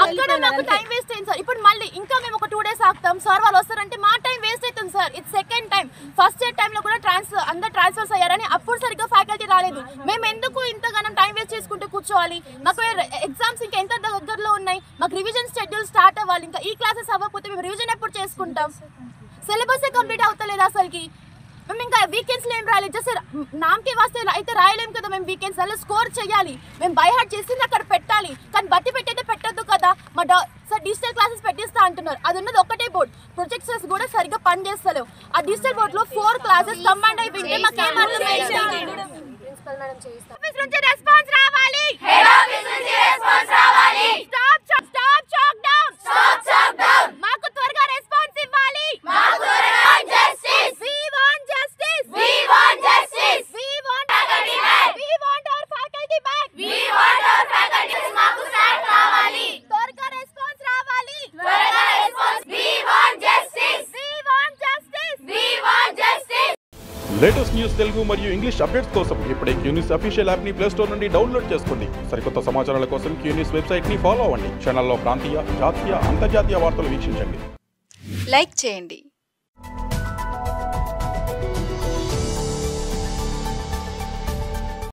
అక్కడ నాకు time waste అయింది సార్. ఇప్పుడు మళ్ళీ ఇంకా మేము ఒక 2 days ఆగుతాం సార్, వాళ్ళు వస్తారంటే మా టైం వేస్ట్ అవుతుంది సార్. ఇది సెకండ్ టైం. ఫస్ట్ ఇయర్ టైంలో కూడా అందరు ట్రాన్స్ఫర్స్ అయ్యారని అప్పుడు సరిగ్గా ఫ్యాకల్టీ రాలేదు. మేము ఎందుకు ఇంతగానం టైం వేస్ట్ చేసుకుంటూ కూర్చోవాలి? మాకు ఎగ్జామ్స్ ఇంకా ఎంత దగ్గరలో ఉన్నాయి, మాకు రివిజన్ షెడ్యూల్ స్టార్ట్ అవ్వాలి. ఇంకా ఈ క్లాసెస్ అవ్వకపోతే మేము రివిజన్ ఎప్పుడు చేసుకుంటాం? సిలబస్ కంప్లీట్ అవుతలేదు అసలుకి. మేము ఇంకా వీకెండ్స్లో ఏం రాయలేదు, జస్ట్ నామకే వాస్తే అయితే రాయలేము కదా. మేము వీకెండ్స్ అలా స్కోర్ చేయాలి, మేము బై హార్ట్ చేసింది అక్కడ పెట్టాలి. కానీ బట్టి పెట్టయితే పెట్టద్దు కదా. మా సార్ డిజిటల్ క్లాసెస్ పెట్టిస్తా అంటున్నారు, అది ఉన్నది ఒకటే బోర్డ్. ప్రొజెక్టర్స్ కూడా సరిగ్గా పని చేస్తలేవు. ఆ డిజిటల్ బోర్డ్ లో 4 క్లాసెస్ కంబైండ్ అయి వింటే మాకేం రెస్పాన్స్ రావాలి. మాకు త్వరగా రెస్పాన్స్ ఇవ్వాలి. లేటెస్ట్ న్యూస్ తెలుగు మరియు ఇంగ్లీష్ అప్డేట్స్ కోసం ఇప్పుడే క్యూన్యూస్ అఫీషియల్ యాప్ ని ప్లే స్టోర్ నుండి డౌన్లోడ్ చేసుకోండి. సరికొత్త సమాచారాల కోసం క్యూన్యూస్ వెబ్సైట్ ని ఫాలో అవ్వండి. ఛానల్లో ప్రాంతీయ, జాతీయ, అంతర్జాతీయ వార్తలు వీక్షించండి. లైక్ చేయండి.